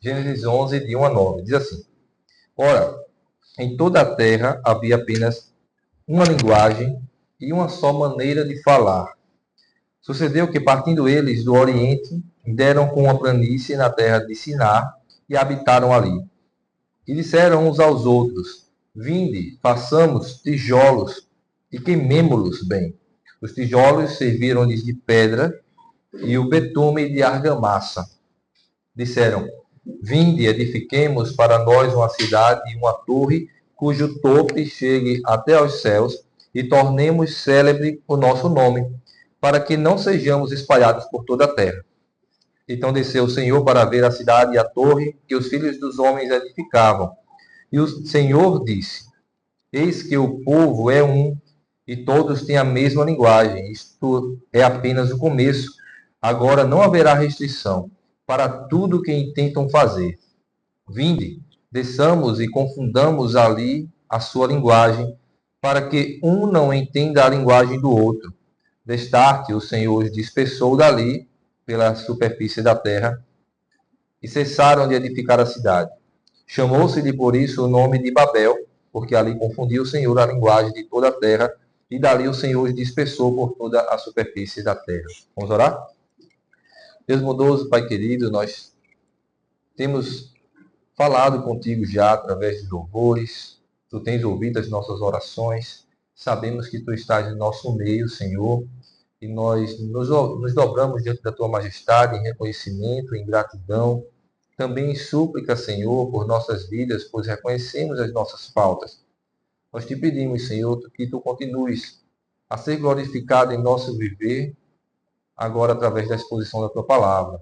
Gênesis 11, de 1 a 9. Diz assim: Ora, em toda a terra havia apenas uma linguagem e uma só maneira de falar. Sucedeu que, partindo eles do Oriente, deram com uma planície na terra de Sinar e habitaram ali. E disseram uns aos outros: Vinde, façamos tijolos e queimemo-los bem. Os tijolos serviram-lhes de pedra e o betume de argamassa. Disseram: Vinde, edifiquemos para nós uma cidade e uma torre, cujo tope chegue até aos céus, e tornemos célebre o nosso nome, para que não sejamos espalhados por toda a terra. Então desceu o Senhor para ver a cidade e a torre que os filhos dos homens edificavam. E o Senhor disse: Eis que o povo é um, e todos têm a mesma linguagem. Isto é apenas o começo. Agora não haverá restrição para tudo o que intentam fazer. Vinde, desçamos e confundamos ali a sua linguagem, para que um não entenda a linguagem do outro. Destarte, o Senhor os dispersou dali pela superfície da terra, e cessaram de edificar a cidade. Chamou-se-lhe por isso o nome de Babel, porque ali confundiu o Senhor a linguagem de toda a terra, e dali o Senhor os dispersou por toda a superfície da terra. Vamos orar? Deus bondoso, Pai querido, nós temos falado contigo já através de louvores, tu tens ouvido as nossas orações, sabemos que tu estás em nosso meio, Senhor, e nós nos dobramos diante da tua majestade em reconhecimento, em gratidão, também em súplica, Senhor, por nossas vidas, pois reconhecemos as nossas faltas. Nós te pedimos, Senhor, que tu continues a ser glorificado em nosso viver, agora através da exposição da tua palavra.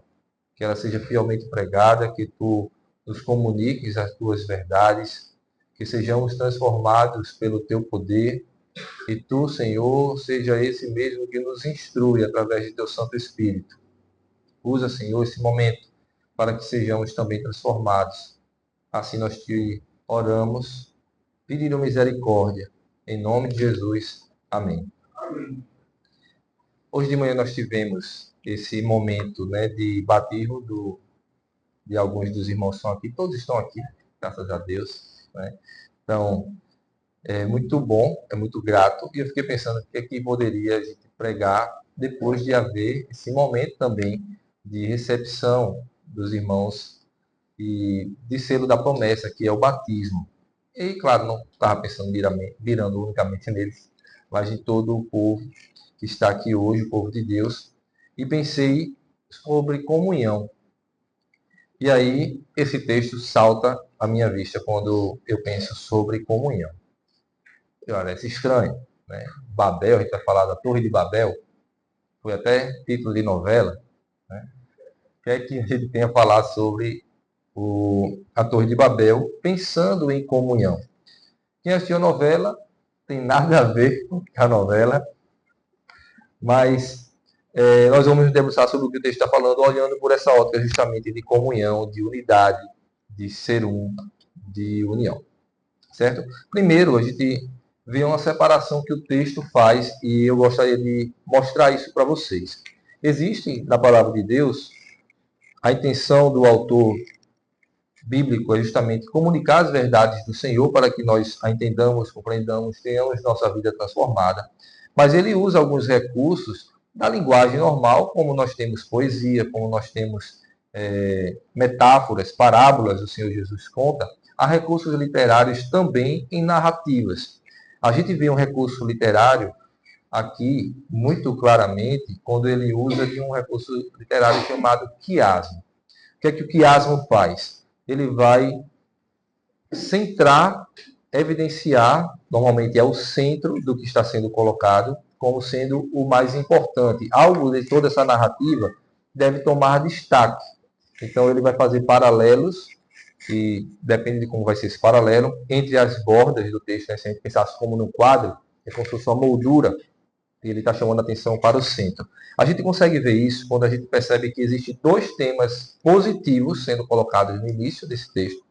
Que ela seja fielmente pregada, que tu nos comuniques as tuas verdades, que sejamos transformados pelo teu poder, e tu, Senhor, seja esse mesmo que nos instrui através de teu Santo Espírito. Usa, Senhor, esse momento para que sejamos também transformados. Assim nós te oramos, pedindo misericórdia. Em nome de Jesus. Amém. Amém. Hoje de manhã nós tivemos esse momento, né, de batismo de alguns dos irmãos que estão aqui. Todos estão aqui, graças a Deus. Né? Então, é muito bom, é muito grato. E eu fiquei pensando o que é que poderia a gente pregar depois de haver esse momento também de recepção dos irmãos e de selo da promessa, que é o batismo. E, claro, não estava pensando mirando unicamente neles, mas em todo o povo que está aqui hoje, o povo de Deus. E pensei sobre comunhão. E aí, esse texto salta à minha vista quando eu penso sobre comunhão. Parece estranho, né? Babel, a gente vai falar da Torre de Babel, foi até título de novela, né? O que é que a gente tem a falar sobre a Torre de Babel, pensando em comunhão? Quem assistiu a novela tem nada a ver com a novela, mas nós vamos nos debruçar sobre o que o texto está falando, olhando por essa ótica justamente de comunhão, de unidade, de ser um, de união. Certo? Primeiro, a gente vê uma separação que o texto faz e eu gostaria de mostrar isso para vocês. Existe na palavra de Deus a intenção do autor bíblico é justamente comunicar as verdades do Senhor para que nós a entendamos, compreendamos, tenhamos nossa vida transformada. Mas ele usa alguns recursos da linguagem normal, como nós temos poesia, como nós temos metáforas, parábolas, o Senhor Jesus conta, há recursos literários também em narrativas. A gente vê um recurso literário aqui muito claramente quando ele usa de um recurso literário chamado quiasmo. O que é que o quiasmo faz? Ele vai centrar, evidenciar, normalmente é o centro do que está sendo colocado, como sendo o mais importante. Algo de toda essa narrativa deve tomar destaque. Então ele vai fazer paralelos, e depende de como vai ser esse paralelo, entre as bordas do texto, né? Se a gente pensasse como num quadro, é como se fosse uma moldura, e ele está chamando a atenção para o centro. A gente consegue ver isso quando a gente percebe que existem dois temas positivos sendo colocados no início desse texto,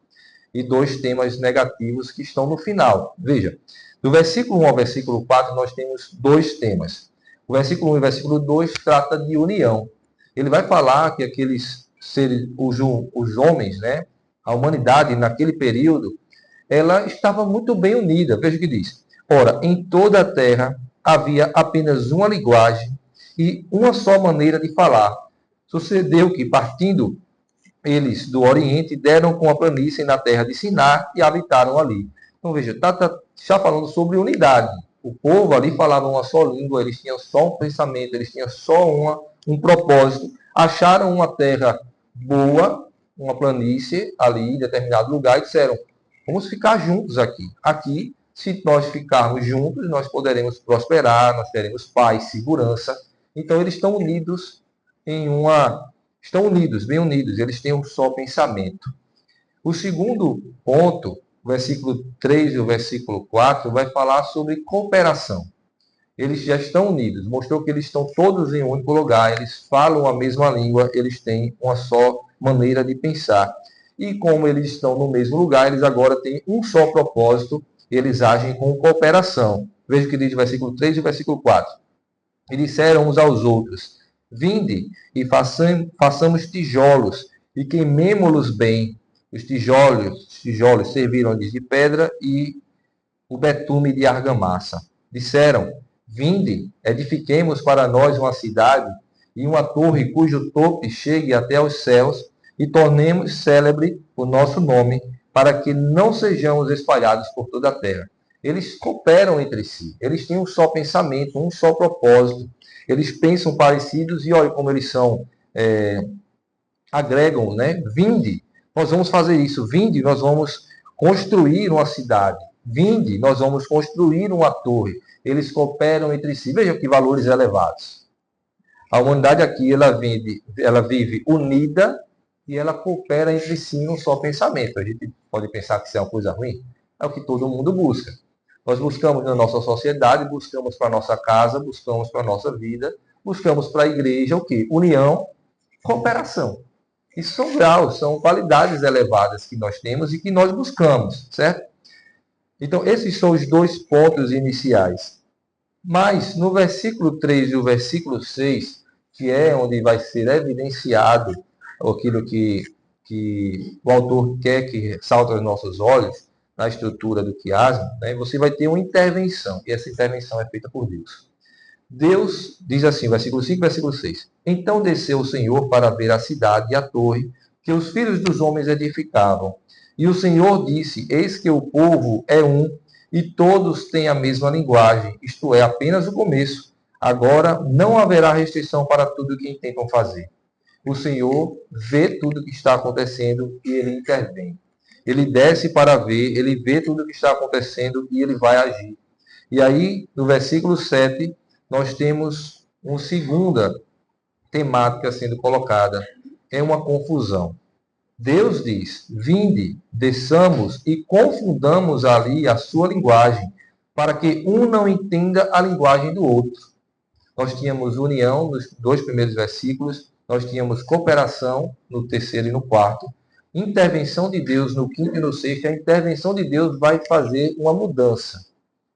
e dois temas negativos que estão no final. Veja, do versículo 1 ao versículo 4, nós temos dois temas. O versículo 1 e o versículo 2 trata de união. Ele vai falar que aqueles os homens, né? A humanidade naquele período, ela estava muito bem unida. Veja o que diz. Ora, em toda a terra havia apenas uma linguagem e uma só maneira de falar. Sucedeu que, partindo eles do Oriente, deram com a planície na terra de Siná e habitaram ali. Então, veja, está falando sobre unidade. O povo ali falava uma só língua, eles tinham só um pensamento, eles tinham só um propósito. Acharam uma terra boa, uma planície ali em determinado lugar e disseram: vamos ficar juntos aqui. Aqui, se nós ficarmos juntos, nós poderemos prosperar, nós teremos paz, segurança. Então, eles estão unidos estão unidos, bem unidos, eles têm um só pensamento. O segundo ponto, o versículo 3 e o versículo 4, vai falar sobre cooperação. Eles já estão unidos, mostrou que eles estão todos em um único lugar, eles falam a mesma língua, eles têm uma só maneira de pensar. E como eles estão no mesmo lugar, eles agora têm um só propósito, eles agem com cooperação. Veja o que diz o versículo 3 e o versículo 4. E disseram uns aos outros: vinde e façamos tijolos e queimemo-los bem. Os tijolos serviram de pedra e o betume de argamassa. Disseram: vinde, edifiquemos para nós uma cidade e uma torre cujo tope chegue até aos céus e tornemos célebre o nosso nome, para que não sejamos espalhados por toda a terra. Eles cooperam entre si, eles têm um só pensamento, um só propósito, eles pensam parecidos e olha como eles são, agregam, né? Vinde, nós vamos fazer isso, vinde, nós vamos construir uma cidade, vinde, nós vamos construir uma torre. Eles cooperam entre si, vejam que valores elevados. A humanidade aqui, ela vive unida e ela coopera entre si num só pensamento. A gente pode pensar que isso é uma coisa ruim, é o que todo mundo busca. Nós buscamos na nossa sociedade, buscamos para a nossa casa, buscamos para a nossa vida, buscamos para a igreja o quê? União, cooperação. Isso são graus, são qualidades elevadas que nós temos e que nós buscamos, certo? Então, esses são os dois pontos iniciais. Mas, no versículo 3 e o versículo 6, que é onde vai ser evidenciado aquilo que o autor quer que salte aos nossos olhos, na estrutura do quiasma, né, você vai ter uma intervenção, e essa intervenção é feita por Deus. Deus diz assim, versículo 5 versículo 6. Então desceu o Senhor para ver a cidade e a torre que os filhos dos homens edificavam. E o Senhor disse: eis que o povo é um, e todos têm a mesma linguagem, isto é, apenas o começo. Agora não haverá restrição para tudo o que intentam fazer. O Senhor vê tudo o que está acontecendo e ele intervém. Ele desce para ver, ele vê tudo o que está acontecendo e ele vai agir. E aí, no versículo 7, nós temos uma segunda temática sendo colocada. É uma confusão. Deus diz: vinde, desçamos e confundamos ali a sua linguagem, para que um não entenda a linguagem do outro. Nós tínhamos união nos dois primeiros versículos, nós tínhamos cooperação no terceiro e no quarto, intervenção de Deus no quinto e no sexto. A intervenção de Deus vai fazer uma mudança.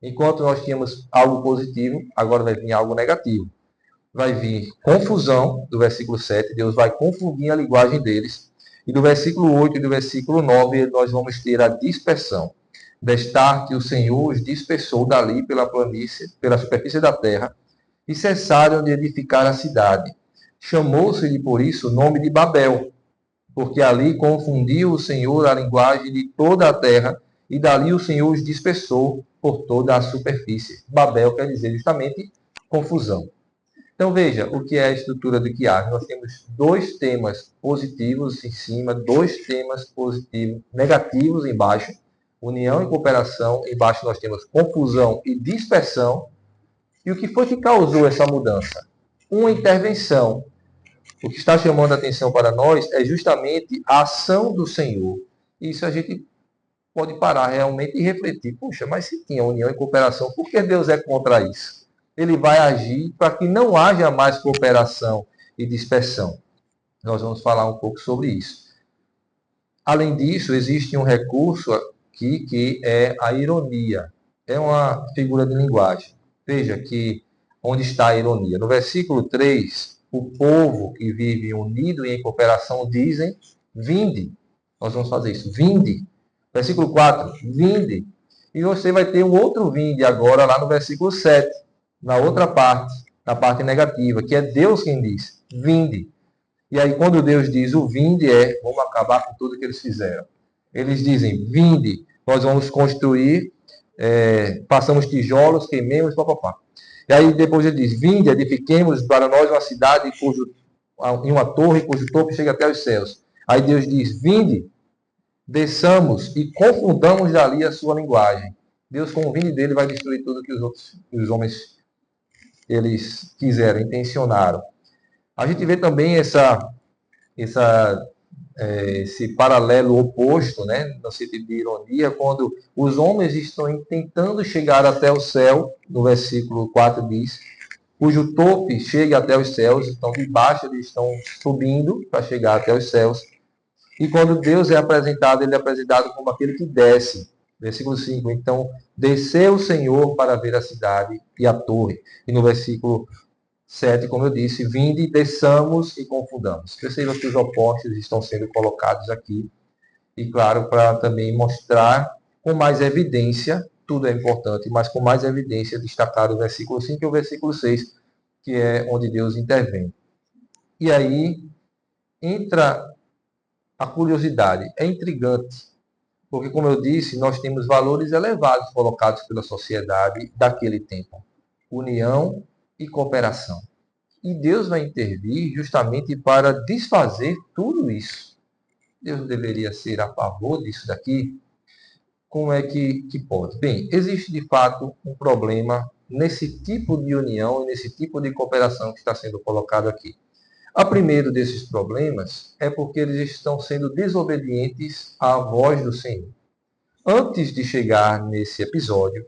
Enquanto nós tínhamos algo positivo, agora vai vir algo negativo. Vai vir confusão, do versículo 7, Deus vai confundir a linguagem deles. E do versículo 8 e do versículo 9, nós vamos ter a dispersão. Destarte o Senhor os dispersou dali pela planície, pela superfície da terra, e cessaram de edificar a cidade. Chamou-se-lhe por isso o nome de Babel, porque ali confundiu o Senhor a linguagem de toda a terra, e dali o Senhor os dispersou por toda a superfície. Babel quer dizer justamente confusão. Então veja o que é a estrutura do quiasma. Nós temos dois temas positivos em cima, dois temas positivos, negativos embaixo. União e cooperação. Embaixo nós temos confusão e dispersão. E o que foi que causou essa mudança? Uma intervenção. O que está chamando a atenção para nós é justamente a ação do Senhor. Isso a gente pode parar realmente e refletir. Puxa, mas se tinha união e cooperação, por que Deus é contra isso? Ele vai agir para que não haja mais cooperação e dispersão. Nós vamos falar um pouco sobre isso. Além disso, existe um recurso aqui que é a ironia. É uma figura de linguagem. Veja que onde está a ironia. No versículo 3, o povo que vive unido e em cooperação dizem: vinde. Nós vamos fazer isso. Vinde. Versículo 4, vinde. E você vai ter um outro vinde agora lá no versículo 7, na outra parte, na parte negativa, que é Deus quem diz: vinde. E aí, quando Deus diz o vinde, vamos acabar com tudo que eles fizeram. Eles dizem: vinde, nós vamos construir, passamos tijolos, queimemos, papapá. E aí depois ele diz: vinde, edifiquemos para nós uma cidade em uma torre cujo topo chega até os céus. Aí Deus diz: vinde, desçamos e confundamos dali a sua linguagem. Deus, com o vinde dele, vai destruir tudo que os homens eles quiseram, intencionaram. A gente vê também esse paralelo oposto, né, no sentido de ironia, quando os homens estão tentando chegar até o céu, no versículo 4 diz, cujo topo chega até os céus, então de baixo eles estão subindo para chegar até os céus, e quando Deus é apresentado, ele é apresentado como aquele que desce. Versículo 5, então, desceu o Senhor para ver a cidade e a torre. E no versículo 7, como eu disse, vinde, desçamos e confundamos. Perceba que os opostos estão sendo colocados aqui. E claro, para também mostrar com mais evidência, tudo é importante, mas com mais evidência destacar o versículo 5 e o versículo 6, que é onde Deus intervém. E aí entra a curiosidade. É intrigante, porque, como eu disse, nós temos valores elevados colocados pela sociedade daquele tempo. União e cooperação. E Deus vai intervir justamente para desfazer tudo isso. Deus deveria ser a favor disso daqui? Como é que pode? Bem, existe de fato um problema nesse tipo de união e nesse tipo de cooperação que está sendo colocado aqui. O primeiro desses problemas é porque eles estão sendo desobedientes à voz do Senhor. Antes de chegar nesse episódio,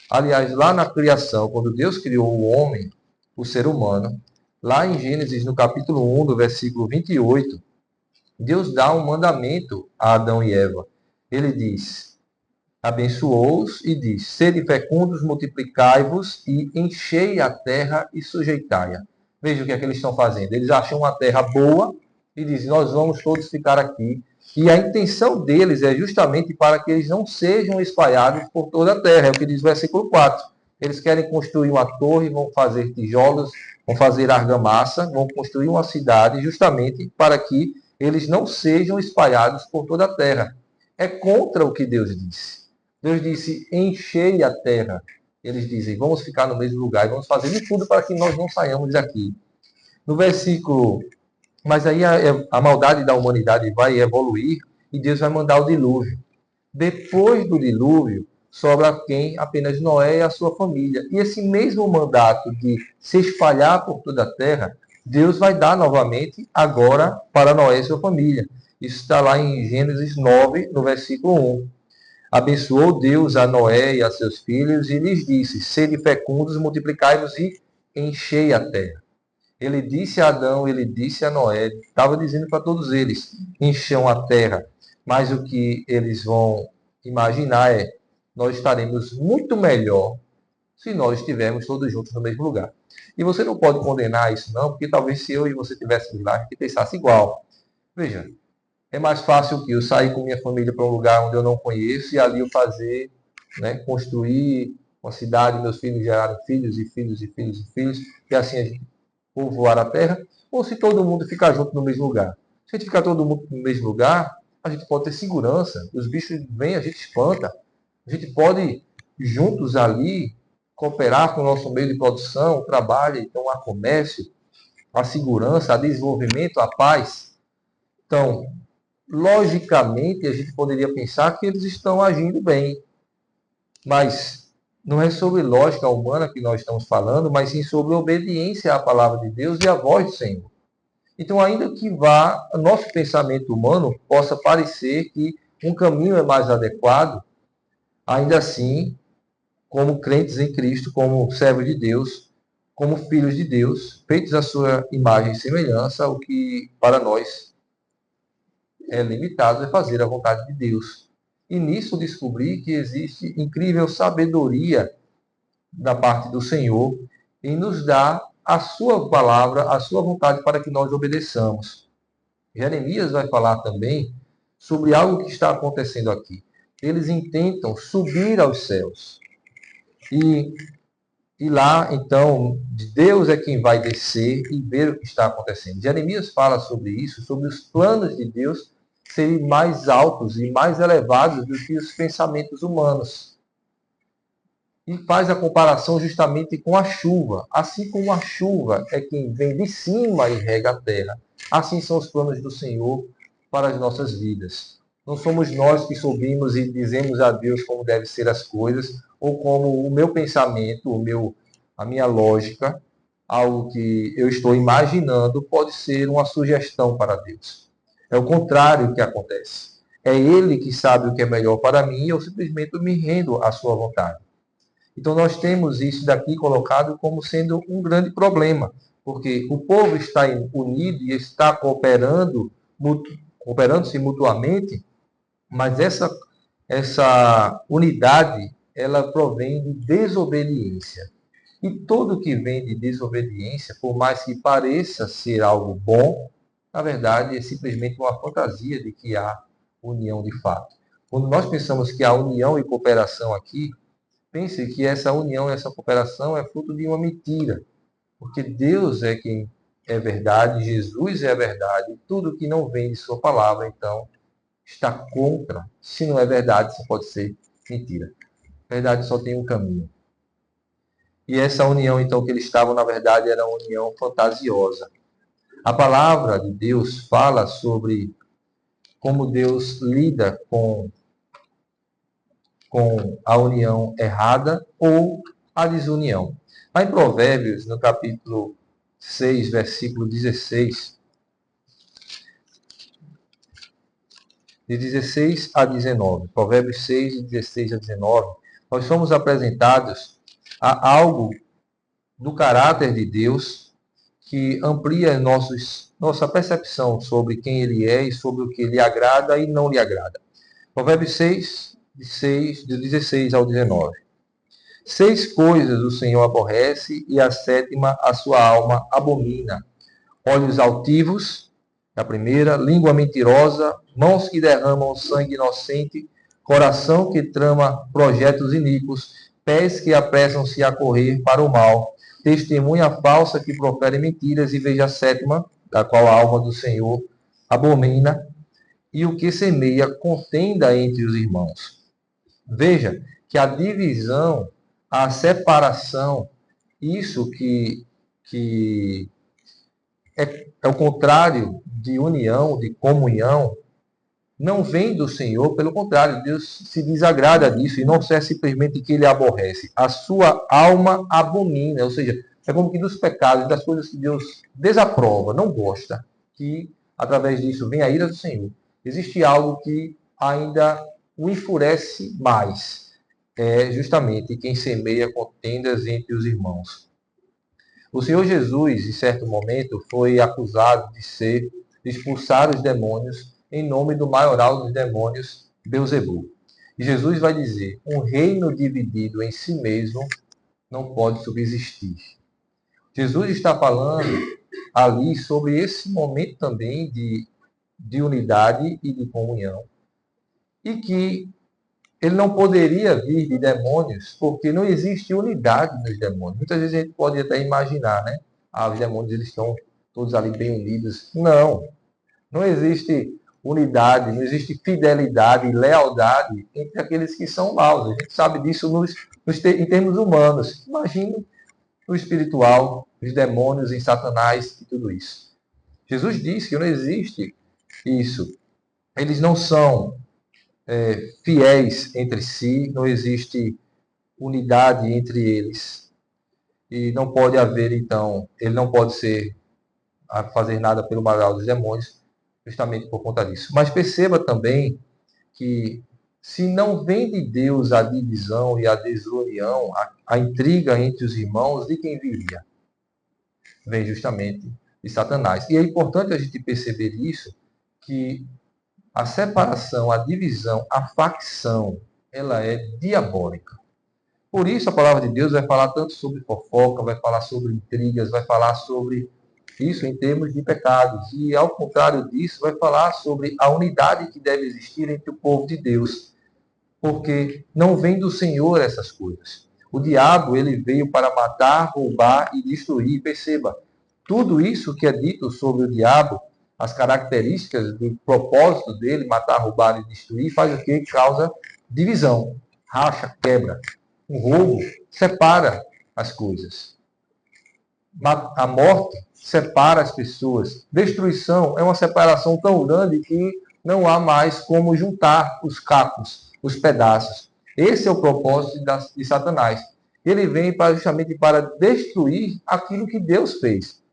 aliás, lá na criação, quando Deus criou o homem, o ser humano, lá em Gênesis, no capítulo 1, do versículo 28, Deus dá um mandamento a Adão e Eva. Ele diz, abençoou-os e diz, sede fecundos, multiplicai-vos e enchei a terra e sujeitai-a. Veja o que é que eles estão fazendo. Eles acham uma terra boa e dizem, nós vamos todos ficar aqui. E a intenção deles é justamente para que eles não sejam espalhados por toda a terra. É o que diz o versículo 4. Eles querem construir uma torre, vão fazer tijolos, vão fazer argamassa, vão construir uma cidade justamente para que eles não sejam espalhados por toda a terra. É contra o que Deus disse. Deus disse, enchei a terra. Eles dizem, vamos ficar no mesmo lugar e vamos fazer de tudo para que nós não saiamos daqui. No versículo... Mas aí a maldade da humanidade vai evoluir e Deus vai mandar o dilúvio. Depois do dilúvio, sobra quem? Apenas Noé e a sua família. E esse mesmo mandato de se espalhar por toda a terra, Deus vai dar novamente agora para Noé e sua família. Isso está lá em Gênesis 9, no versículo 1. Abençoou Deus a Noé e a seus filhos e lhes disse, sede fecundos, multiplicai-vos e enchei a terra. Ele disse a Adão, ele disse a Noé, estava dizendo para todos eles, encham a terra. Mas o que eles vão imaginar é, nós estaremos muito melhor se nós estivermos todos juntos no mesmo lugar. E você não pode condenar isso não, porque talvez se eu e você estivéssemos lá, a gente pensasse igual. Veja, é mais fácil que eu sair com minha família para um lugar onde eu não conheço e ali eu fazer, construir uma cidade, meus filhos gerarem filhos e filhos e filhos e filhos, e assim a gente povoar a terra, ou se todo mundo ficar junto no mesmo lugar. Se a gente ficar todo mundo no mesmo lugar, a gente pode ter segurança, os bichos vêm, a gente espanta, a gente pode, juntos ali, cooperar com o nosso meio de produção, trabalho, então há comércio, a segurança, a desenvolvimento, a paz. Então, logicamente, a gente poderia pensar que eles estão agindo bem, mas não é sobre lógica humana que nós estamos falando, mas sim sobre obediência à palavra de Deus e à voz do Senhor. Então, ainda que nosso pensamento humano possa parecer que um caminho é mais adequado, ainda assim, como crentes em Cristo, como servos de Deus, como filhos de Deus, feitos à sua imagem e semelhança, o que para nós é limitado é fazer a vontade de Deus. E nisso descobri que existe incrível sabedoria da parte do Senhor em nos dar a sua palavra, a sua vontade para que nós obedeçamos. Jeremias vai falar também sobre algo que está acontecendo aqui. Eles intentam subir aos céus. E lá, então, Deus é quem vai descer e ver o que está acontecendo. Jeremias fala sobre isso, sobre os planos de Deus serem mais altos e mais elevados do que os pensamentos humanos. E faz a comparação justamente com a chuva. Assim como a chuva é quem vem de cima e rega a terra, assim são os planos do Senhor para as nossas vidas. Não somos nós que subimos e dizemos a Deus como devem ser as coisas, ou como o meu pensamento, a minha lógica, algo que eu estou imaginando, pode ser uma sugestão para Deus. É o contrário que acontece. É Ele que sabe o que é melhor para mim e eu simplesmente me rendo à sua vontade. Então nós temos isso daqui colocado como sendo um grande problema, porque o povo está unido e está cooperando-se mutuamente, mas essa unidade, ela provém de desobediência. E tudo que vem de desobediência, por mais que pareça ser algo bom, na verdade é simplesmente uma fantasia de que há união de fato. Quando nós pensamos que há união e cooperação aqui, pense que essa união, essa cooperação é fruto de uma mentira. Porque Deus é quem é verdade, Jesus é a verdade, tudo que não vem de sua palavra, então, está contra. Se não é verdade, só pode ser mentira. A verdade só tem um caminho. E essa união, então, que eles estavam, na verdade, era uma união fantasiosa. A palavra de Deus fala sobre como Deus lida com a união errada ou a desunião. Lá em Provérbios, no capítulo 6, versículo 16, de 16 a 19, Provérbios 6, de 16 a 19, nós somos apresentados a algo do caráter de Deus que amplia nossa percepção sobre quem Ele é e sobre o que lhe agrada e não lhe agrada. Provérbios 6, de 16 ao 19. 6 coisas o Senhor aborrece e a sétima a sua alma abomina. Olhos altivos, a primeira, língua mentirosa, mãos que derramam sangue inocente, coração que trama projetos iníquos, pés que apressam-se a correr para o mal, testemunha falsa que profere mentiras, e veja a sétima, da qual a alma do Senhor abomina, e o que semeia contenda entre os irmãos. Veja que a divisão, a separação, isso que é o contrário de união, de comunhão, não vem do Senhor, pelo contrário, Deus se desagrada disso, e não é simplesmente que ele aborrece. A sua alma abomina, ou seja, é como que dos pecados, das coisas que Deus desaprova, não gosta, que através disso vem a ira do Senhor. Existe algo que ainda o enfurece mais. É justamente quem semeia contendas entre os irmãos. O Senhor Jesus, em certo momento, foi acusado de expulsar os demônios em nome do maioral dos demônios, Beelzebul. E Jesus vai dizer: um reino dividido em si mesmo não pode subsistir. Jesus está falando ali sobre esse momento também de unidade e de comunhão. E que ele não poderia vir de demônios, porque não existe unidade nos demônios. Muitas vezes a gente pode até imaginar, né? Ah, os demônios eles estão todos ali bem unidos. Não. Não existe unidade, não existe fidelidade e lealdade entre aqueles que são maus. A gente sabe disso em termos humanos. Imagine no espiritual, os demônios em Satanás e tudo isso. Jesus disse que não existe isso. Eles não são fiéis entre si, não existe unidade entre eles. E não pode haver, então, ele não pode fazer nada pelo mal dos demônios, justamente por conta disso. Mas perceba também que se não vem de Deus a divisão e a desunião, a intriga entre os irmãos, de quem viria? Vem justamente de Satanás. E é importante a gente perceber isso, que a separação, a divisão, a facção, ela é diabólica. Por isso a palavra de Deus vai falar tanto sobre fofoca, vai falar sobre intrigas, vai falar sobre isso em termos de pecados. E ao contrário disso, vai falar sobre a unidade que deve existir entre o povo de Deus. Porque não vem do Senhor essas coisas. O diabo, ele veio para matar, roubar e destruir. Perceba, tudo isso que é dito sobre o diabo, as características do propósito dele, matar, roubar e destruir, faz o que? Causa divisão, racha, quebra. O roubo separa as coisas. A morte separa as pessoas. Destruição é uma separação tão grande que não há mais como juntar os cacos, os pedaços. Esse é o propósito de Satanás. Ele vem justamente para destruir aquilo que Deus fez.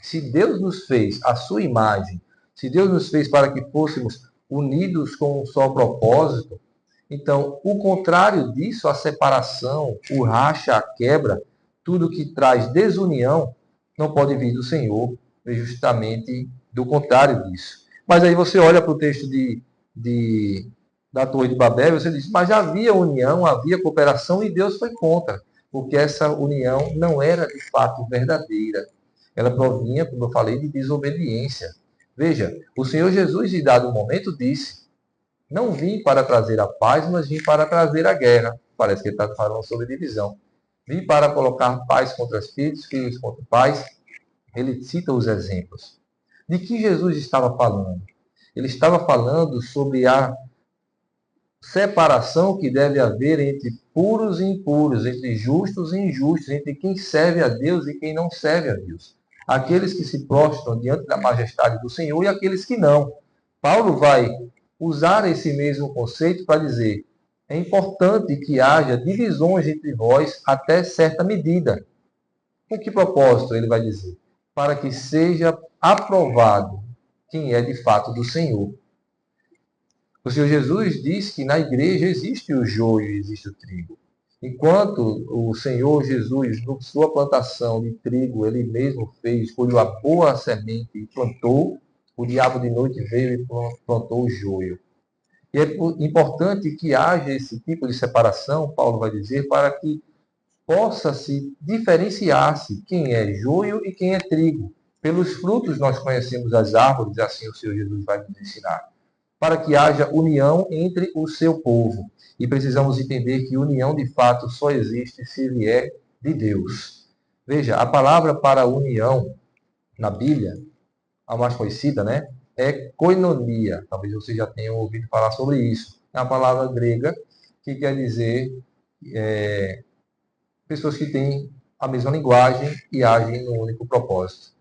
Se Deus nos fez a sua imagem, se Deus nos fez para que fôssemos unidos com um só propósito, então, o contrário disso, a separação, o racha, a quebra, tudo que traz desunião, não pode vir do Senhor, é justamente do contrário disso. Mas aí você olha para o texto da Torre de Babel e você diz, mas já havia união, havia cooperação e Deus foi contra, porque essa união não era de fato verdadeira. Ela provinha, como eu falei, de desobediência. Veja, o Senhor Jesus, em dado momento, disse, não vim para trazer a paz, mas vim para trazer a guerra. Parece que ele está falando sobre divisão. Vim para colocar paz contra os filhos, filhos contra pais. Ele cita os exemplos. De que Jesus estava falando? Ele estava falando sobre a separação que deve haver entre puros e impuros, entre justos e injustos, entre quem serve a Deus e quem não serve a Deus. Aqueles que se prostram diante da majestade do Senhor e aqueles que não. Paulo vai usar esse mesmo conceito para dizer, é importante que haja divisões entre vós até certa medida. Com que propósito ele vai dizer? Para que seja aprovado quem é de fato do Senhor. O Senhor Jesus diz que na igreja existe o joio e existe o trigo. Enquanto o Senhor Jesus, na sua plantação de trigo, ele mesmo fez, escolheu a boa semente e plantou, o diabo de noite veio e plantou o joio. E é importante que haja esse tipo de separação, Paulo vai dizer, para que possa se diferenciar-se quem é joio e quem é trigo. Pelos frutos nós conhecemos as árvores, assim o Senhor Jesus vai nos ensinar. Para que haja união entre o seu povo. E precisamos entender que união de fato só existe se vier de Deus. Veja, a palavra para união na Bíblia, a mais conhecida, né, é koinonia. Talvez vocês já tenham ouvido falar sobre isso. É uma palavra grega que quer dizer pessoas que têm a mesma linguagem e agem no único propósito.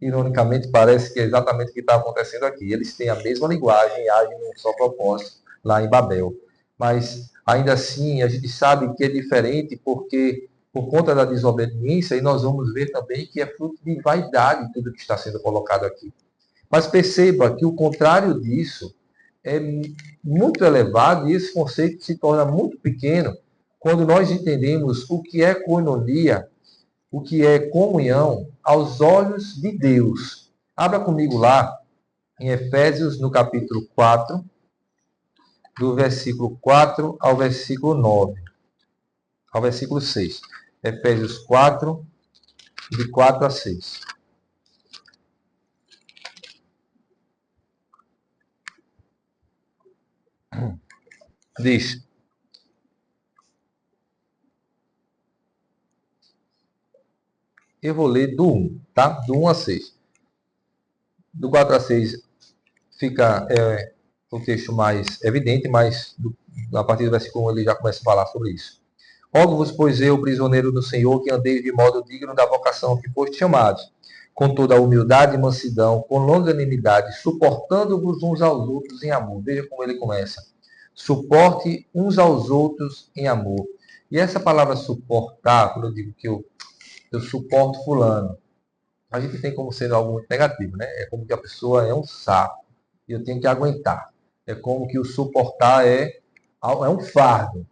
Ironicamente, parece que é exatamente o que está acontecendo aqui. Eles têm a mesma linguagem e agem num só propósito lá em Babel. Mas, ainda assim, a gente sabe que é diferente porque, por conta da desobediência, e nós vamos ver também que é fruto de vaidade tudo que está sendo colocado aqui. Mas perceba que o contrário disso é muito elevado e esse conceito se torna muito pequeno quando nós entendemos o que é koinonia, o que é comunhão aos olhos de Deus. Abra comigo lá em Efésios, no capítulo 4, do versículo 4 ao versículo 9, ao versículo 6. Efésios 4, de 4 a 6. Diz: eu vou ler do 1, tá? Do 1 a 6. Do 4 a 6 fica o texto mais evidente, mas a partir do versículo 1 ele já começa a falar sobre isso. Rogo-vos, pois eu, prisioneiro do Senhor, que andeis de modo digno da vocação que foste chamados, com toda a humildade e mansidão, com longanimidade, suportando-vos uns aos outros em amor. Veja como ele começa. Suporte uns aos outros em amor. E essa palavra suportar, quando eu digo que eu suporto fulano, a gente tem como sendo algo muito negativo, né? É como que a pessoa é um saco e eu tenho que aguentar. É como que o suportar é um fardo.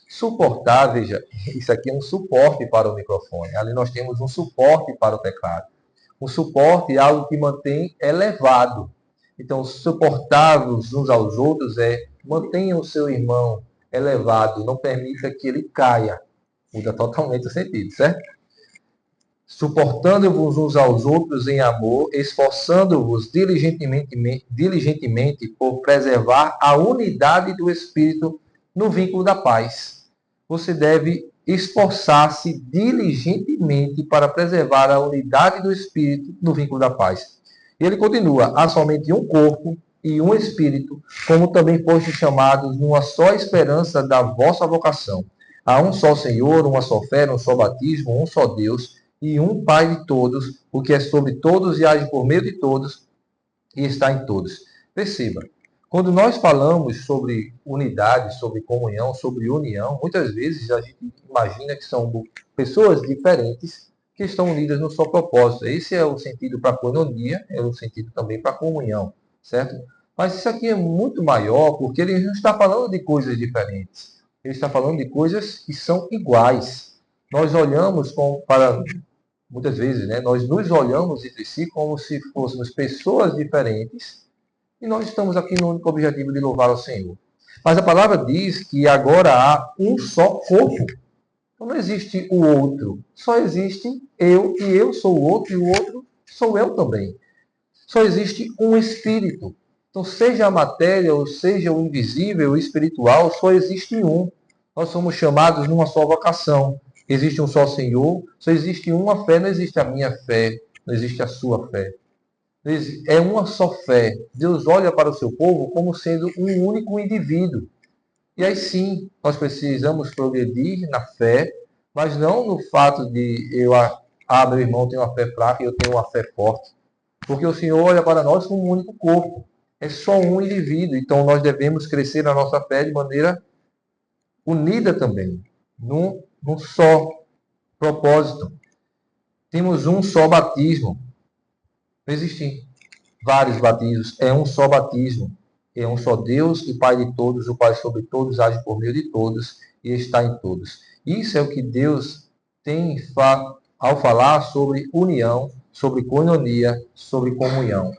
Suportar, veja, isso aqui é um suporte para o microfone. Ali nós temos um suporte para o teclado. Um suporte é algo que mantém elevado. Então, suportar uns aos outros mantenha o seu irmão elevado, não permita que ele caia. Muda totalmente o sentido, certo? Suportando-vos uns aos outros em amor, esforçando-vos diligentemente por preservar a unidade do Espírito no vínculo da paz. Você deve esforçar-se diligentemente para preservar a unidade do Espírito no vínculo da paz. E ele continua: há somente um corpo e um Espírito, como também foste chamados numa só esperança da vossa vocação. Há um só Senhor, uma só fé, um só batismo, um só Deus e um Pai de todos, o que é sobre todos e age por meio de todos e está em todos. Perceba, quando nós falamos sobre unidade, sobre comunhão, sobre união, muitas vezes a gente imagina que são pessoas diferentes que estão unidas no só propósito. Esse é o sentido para a koinonia, é o sentido também para a comunhão, certo? Mas isso aqui é muito maior, porque ele não está falando de coisas diferentes. Ele está falando de coisas que são iguais. Nós olhamos para, muitas vezes, né, nós nos olhamos entre si como se fôssemos pessoas diferentes e nós estamos aqui no único objetivo de louvar ao Senhor. Mas a palavra diz que agora há um só corpo. Então não existe o outro. Só existe eu, e eu sou o outro, e o outro sou eu também. Só existe um Espírito. Então, seja a matéria, ou seja o invisível, o espiritual, só existe um. Nós somos chamados numa só vocação. Existe um só Senhor, só existe uma fé, não existe a minha fé, não existe a sua fé. É uma só fé. Deus olha para o seu povo como sendo um único indivíduo. E aí sim, nós precisamos progredir na fé, mas não no fato de meu irmão tem uma fé fraca e eu tenho uma fé forte. Porque o Senhor olha para nós como um único corpo. É só um indivíduo. Então nós devemos crescer na nossa fé de maneira unida também, num só propósito. Temos um só batismo. Não existem vários batismos, é um só batismo. É um só Deus e Pai de todos, o Pai sobre todos, age por meio de todos e está em todos. Isso é o que Deus tem ao falar sobre união, sobre koinonia, sobre comunhão.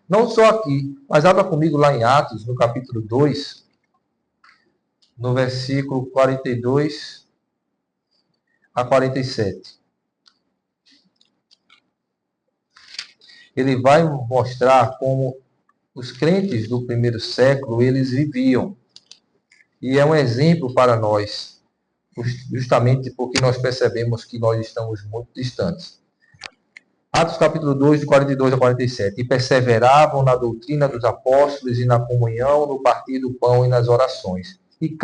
Não só aqui, mas abra comigo lá em Atos, no capítulo 2, no versículo 42 a 47. Ele vai mostrar como os crentes do primeiro século, eles viviam. E é um exemplo para nós, justamente porque nós percebemos que nós estamos muito distantes. Atos capítulo 2, de 42 a 47. E perseveravam na doutrina dos apóstolos e na comunhão, no partir do pão e nas orações. E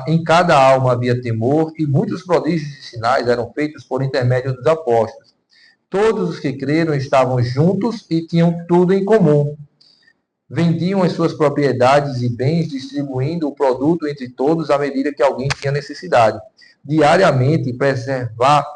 em cada alma havia temor, e muitos prodígios e sinais eram feitos por intermédio dos apóstolos. Todos os que creram estavam juntos e tinham tudo em comum. Vendiam as suas propriedades e bens, distribuindo o produto entre todos à medida que alguém tinha necessidade. Diariamente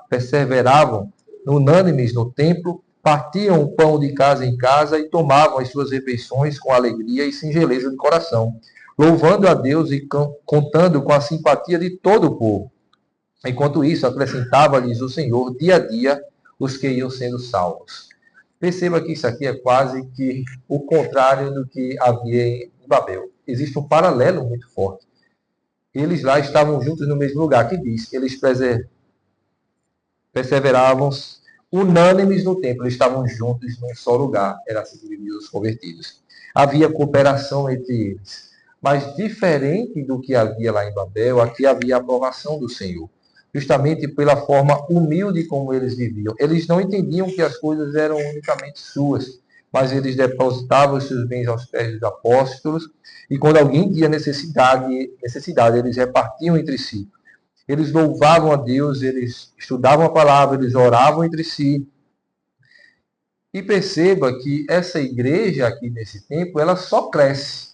perseveravam unânimes no templo, partiam o pão de casa em casa e tomavam as suas refeições com alegria e singeleza de coração, louvando a Deus e contando com a simpatia de todo o povo. Enquanto isso, acrescentava-lhes o Senhor dia a dia os que iam sendo salvos. Perceba que isso aqui é quase que o contrário do que havia em Babel. Existe um paralelo muito forte. Eles lá estavam juntos no mesmo lugar, que diz que eles perseveravam unânimes no templo, eles estavam juntos num só lugar, era assim que viviam os convertidos. Havia cooperação entre eles, mas diferente do que havia lá em Babel, aqui havia a aprovação do Senhor, justamente pela forma humilde como eles viviam. Eles não entendiam que as coisas eram unicamente suas, mas eles depositavam os seus bens aos pés dos apóstolos, e quando alguém tinha necessidade, eles repartiam entre si. Eles louvavam a Deus, eles estudavam a palavra, eles oravam entre si. E perceba que essa igreja aqui nesse tempo, ela só cresce.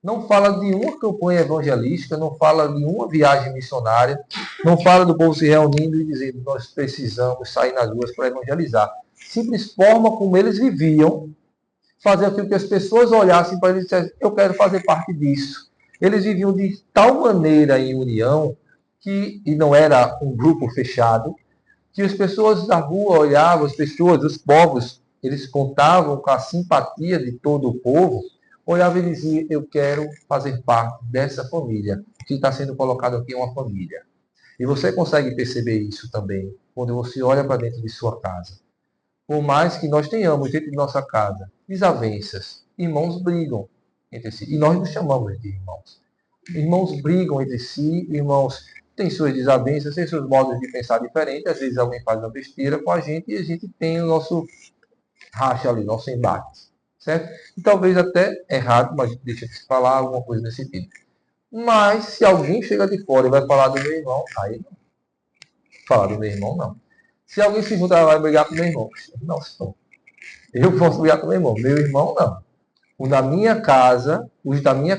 Não fala de uma campanha evangelística, não fala de uma viagem missionária, não fala do povo se reunindo e dizendo nós precisamos sair nas ruas para evangelizar. Simples forma como eles viviam, fazer com que as pessoas olhassem para eles e dissessem, eu quero fazer parte disso. Eles viviam de tal maneira em união, e não era um grupo fechado, que as pessoas da rua olhavam, as pessoas, os povos, eles contavam com a simpatia de todo o povo, olhava e dizia, eu quero fazer parte dessa família. O que está sendo colocado aqui é uma família. E você consegue perceber isso também quando você olha para dentro de sua casa. Por mais que nós tenhamos dentro de nossa casa desavenças, irmãos brigam entre si. E nós nos chamamos de irmãos. Irmãos brigam entre si, irmãos têm suas desavenças, têm seus modos de pensar diferentes. Às vezes alguém faz uma besteira com a gente e a gente tem o nosso racha ali, nosso embate. Certo? E talvez até errado, mas deixa de se falar alguma coisa nesse sentido. Mas se alguém chega de fora e vai falar do meu irmão, aí não. Falar do meu irmão, não. Se alguém se juntar e vai brigar com o meu irmão, não, senhor. Eu posso brigar com o meu irmão. Meu irmão, não. Os da minha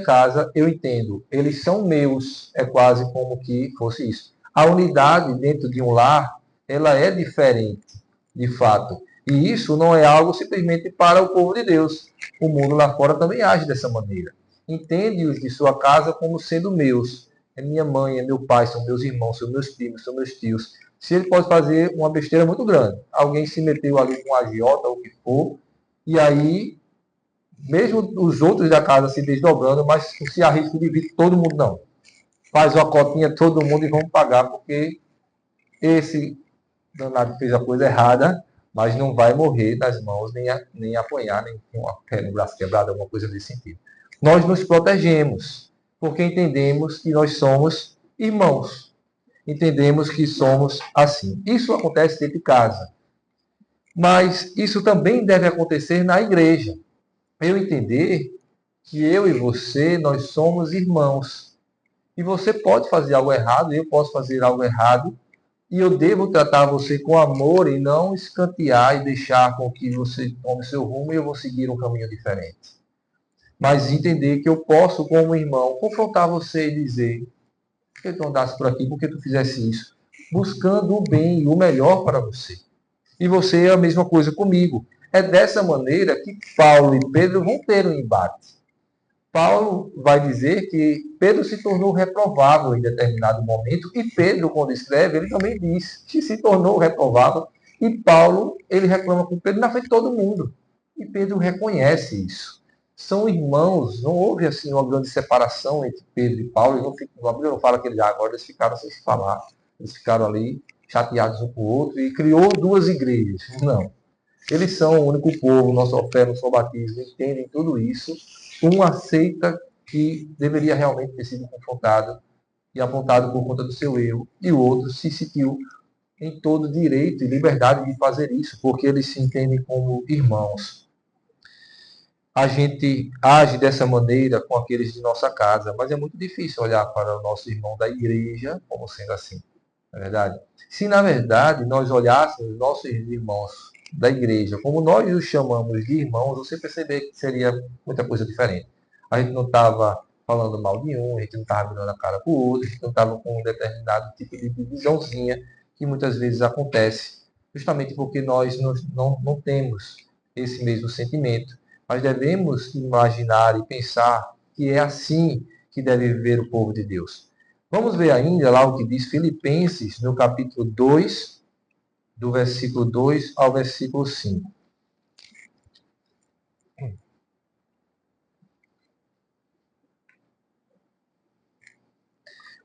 casa, eu entendo. Eles são meus. É quase como que fosse isso. A unidade dentro de um lar, ela é diferente, de fato. E isso não é algo simplesmente para o povo de Deus. O mundo lá fora também age dessa maneira. Entende-os de sua casa como sendo meus. É minha mãe, é meu pai, são meus irmãos, são meus primos, são meus tios. Se ele pode fazer uma besteira muito grande, alguém se meteu ali com a agiota ou o que for, e aí, mesmo os outros da casa se desdobrando, mas se arrisca de vir todo mundo, não. Faz uma cotinha todo mundo e vamos pagar, porque esse danado fez a coisa errada, mas não vai morrer nas mãos, nem apanhar, nem com a perna no braço quebrado, alguma coisa desse sentido. Nós nos protegemos, porque entendemos que nós somos irmãos. Entendemos que somos assim. Isso acontece dentro de casa. Mas isso também deve acontecer na igreja. Eu entender que eu e você, nós somos irmãos. E você pode fazer algo errado, eu posso fazer algo errado, e eu devo tratar você com amor e não escantear e deixar com que você tome seu rumo e eu vou seguir um caminho diferente. Mas entender que eu posso, como irmão, confrontar você e dizer: por que tu andasse por aqui? Por que tu fizesse isso? Buscando o bem e o melhor para você. E você é a mesma coisa comigo. É dessa maneira que Paulo e Pedro vão ter um embate. Paulo vai dizer que Pedro se tornou reprovável em determinado momento, e Pedro, quando escreve, ele também diz que se tornou reprovável, e Paulo, ele reclama com Pedro na frente de todo mundo. E Pedro reconhece isso. São irmãos, não houve assim uma grande separação entre Pedro e Paulo, a Bíblia não fala que agora eles ficaram sem se falar, eles ficaram ali chateados um com o outro, e criou duas igrejas. Não. Eles são o único povo, nossa fé, nosso batismo, entendem tudo isso. Um aceita que deveria realmente ter sido confrontado e apontado por conta do seu erro, e o outro se sentiu em todo direito e liberdade de fazer isso, porque eles se entendem como irmãos. A gente age dessa maneira com aqueles de nossa casa, mas é muito difícil olhar para o nosso irmão da igreja como sendo assim, não é verdade? Se, na verdade, nós olhássemos nossos irmãos da igreja como nós os chamamos de irmãos, você perceber que seria muita coisa diferente. A gente não estava falando mal de um, a gente não estava virando a cara para o outro, a gente não estava com um determinado tipo de divisãozinha que muitas vezes acontece, justamente porque nós não temos esse mesmo sentimento. Mas devemos imaginar e pensar que é assim que deve viver o povo de Deus. Vamos ver ainda lá o que diz Filipenses, no capítulo 2, do versículo 2 ao versículo 5.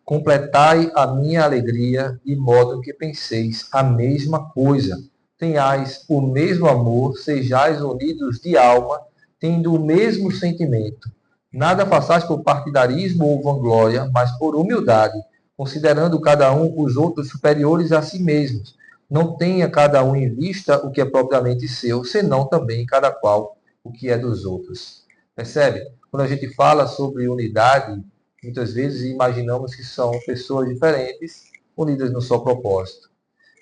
Completai a minha alegria, de modo que penseis a mesma coisa. Tenhais o mesmo amor, sejais unidos de alma, tendo o mesmo sentimento. Nada façais por partidarismo ou vanglória, mas por humildade, considerando cada um os outros superiores a si mesmos. Não tenha cada um em vista o que é propriamente seu, senão também cada qual o que é dos outros. Percebe? Quando a gente fala sobre unidade, muitas vezes imaginamos que são pessoas diferentes unidas no só propósito.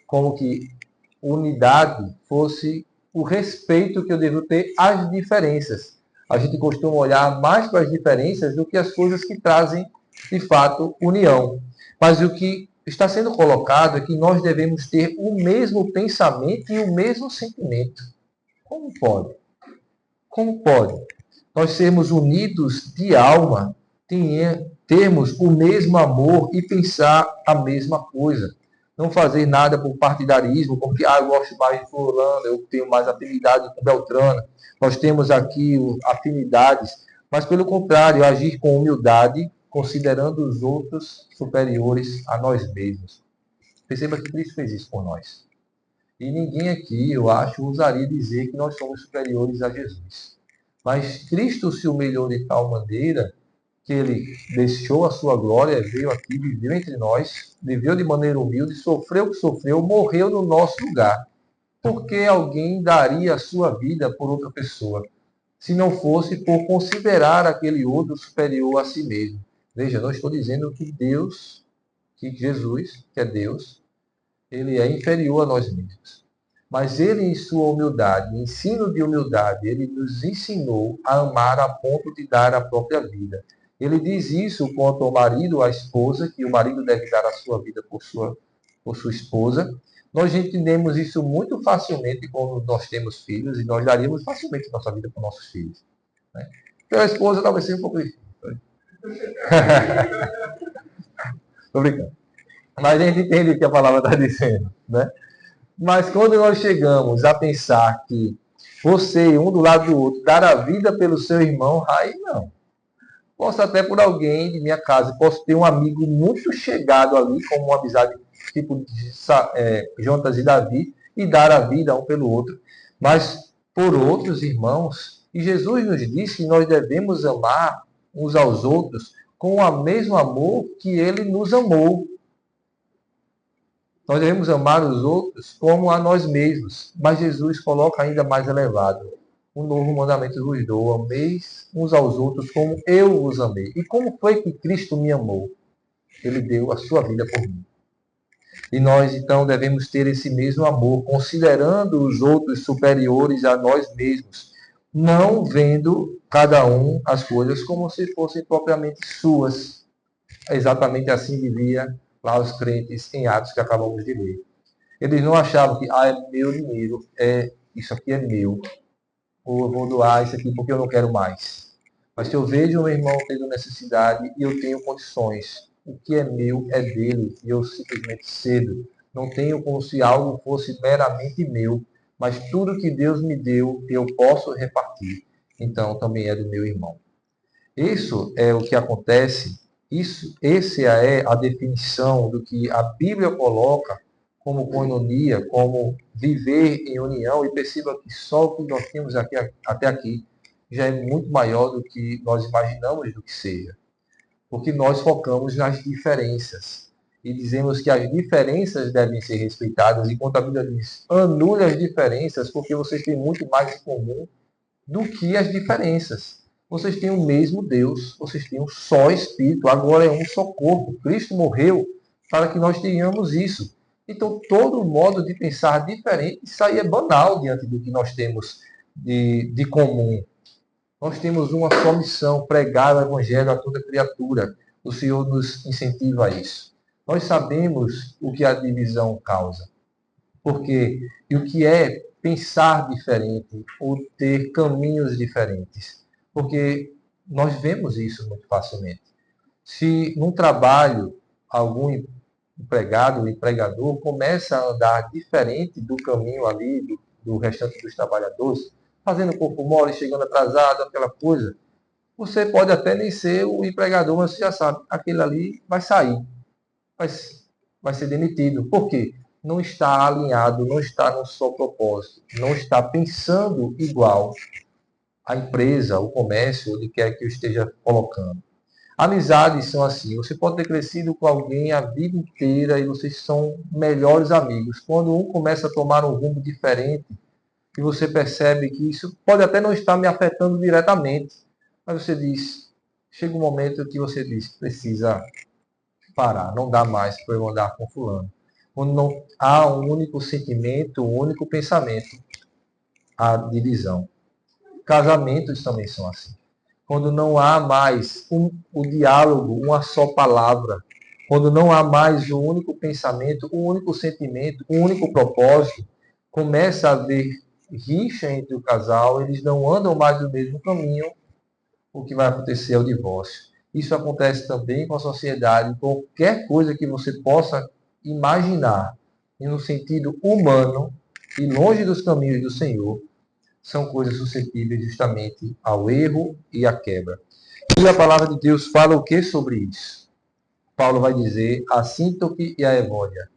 Como que unidade fosse o respeito que eu devo ter às diferenças. A gente costuma olhar mais para as diferenças do que as coisas que trazem, de fato, união. Mas o que está sendo colocado é que nós devemos ter o mesmo pensamento e o mesmo sentimento. Como pode? Como pode? Nós sermos unidos de alma, termos o mesmo amor e pensar a mesma coisa. Não fazer nada por partidarismo, porque eu gosto mais de fulano, eu tenho mais afinidade com Beltrano. Nós temos aqui afinidades, mas pelo contrário, agir com humildade, considerando os outros superiores a nós mesmos. Perceba que Cristo fez isso por nós. E ninguém aqui, eu acho, ousaria dizer que nós somos superiores a Jesus. Mas Cristo se humilhou de tal maneira que ele deixou a sua glória, veio aqui, viveu entre nós, viveu de maneira humilde, sofreu o que sofreu, morreu no nosso lugar. Por que alguém daria a sua vida por outra pessoa, se não fosse por considerar aquele outro superior a si mesmo? Veja, não estou dizendo que Deus, que Jesus, que é Deus, ele é inferior a nós mesmos. Mas ele, em sua humildade, ensino de humildade, ele nos ensinou a amar a ponto de dar a própria vida. Ele diz isso quanto ao marido, à esposa, que o marido deve dar a sua vida por sua esposa. Nós entendemos isso muito facilmente quando nós temos filhos, e nós daríamos facilmente nossa vida para nossos filhos. Né? Pela esposa, talvez seja um pouco difícil. Estou brincando. Mas a gente entende o que a palavra está dizendo. Né? Mas quando nós chegamos a pensar que você, um do lado do outro, dar a vida pelo seu irmão, aí não. Posso até por alguém de minha casa, posso ter um amigo muito chegado ali, como uma amizade tipo de Jonas e Davi, e dar a vida um pelo outro. Mas por outros irmãos, e Jesus nos disse que nós devemos amar uns aos outros com o mesmo amor que ele nos amou. Nós devemos amar os outros como a nós mesmos. Mas Jesus coloca ainda mais elevado. Um novo mandamento vos dou, ameis uns aos outros como eu os amei. E como foi que Cristo me amou? Ele deu a sua vida por mim. E nós, então, devemos ter esse mesmo amor, considerando os outros superiores a nós mesmos, não vendo cada um as coisas como se fossem propriamente suas. É exatamente assim vivia lá os crentes em Atos que acabamos de ler. Eles não achavam que, é meu dinheiro, isso aqui é meu, ou eu vou doar isso aqui porque eu não quero mais. Mas se eu vejo um irmão tendo necessidade e eu tenho condições, o que é meu é dele, e eu simplesmente cedo. Não tenho como se algo fosse meramente meu, mas tudo que Deus me deu, eu posso repartir. Então, também é do meu irmão. Isso é o que acontece, esse é a definição do que a Bíblia coloca como coinonia, como viver em união, e perceba que só o que nós temos aqui, até aqui já é muito maior do que nós imaginamos do que seja. Porque nós focamos nas diferenças e dizemos que as diferenças devem ser respeitadas, enquanto a Bíblia diz, anule as diferenças, porque vocês têm muito mais em comum do que as diferenças. Vocês têm o mesmo Deus, vocês têm um só Espírito, agora é um só corpo. Cristo morreu para que nós tenhamos isso. Então, todo modo de pensar diferente, isso aí é banal diante do que nós temos de comum. Nós temos uma só missão, pregar o Evangelho a toda criatura. O Senhor nos incentiva a isso. Nós sabemos o que a divisão causa. Porque, e o que é pensar diferente ou ter caminhos diferentes. Porque nós vemos isso muito facilmente. Se num trabalho algum empregado, empregador, começa a andar diferente do caminho ali do restante dos trabalhadores, fazendo corpo mole, chegando atrasado, aquela coisa, você pode até nem ser o empregador, mas você já sabe, aquele ali vai sair, vai ser demitido. Por quê? Não está alinhado, não está no só propósito, não está pensando igual a empresa, o comércio, onde quer que eu esteja colocando. Amizades são assim, você pode ter crescido com alguém a vida inteira e vocês são melhores amigos. Quando um começa a tomar um rumo diferente, e você percebe que isso pode até não estar me afetando diretamente, mas você diz, chega um momento que você diz, precisa parar, não dá mais para eu andar com fulano. Quando não há um único sentimento, um único pensamento, há divisão. Casamentos também são assim. Quando não há mais o diálogo, uma só palavra, quando não há mais um único pensamento, um único sentimento, um único propósito, começa a haver rixa entre o casal, eles não andam mais no mesmo caminho, o que vai acontecer é o divórcio. Isso acontece também com a sociedade, qualquer coisa que você possa imaginar, e no sentido humano, e longe dos caminhos do Senhor, são coisas suscetíveis justamente ao erro e à quebra. E a palavra de Deus fala o que sobre isso? Paulo vai dizer a Síntoque e a Evódia.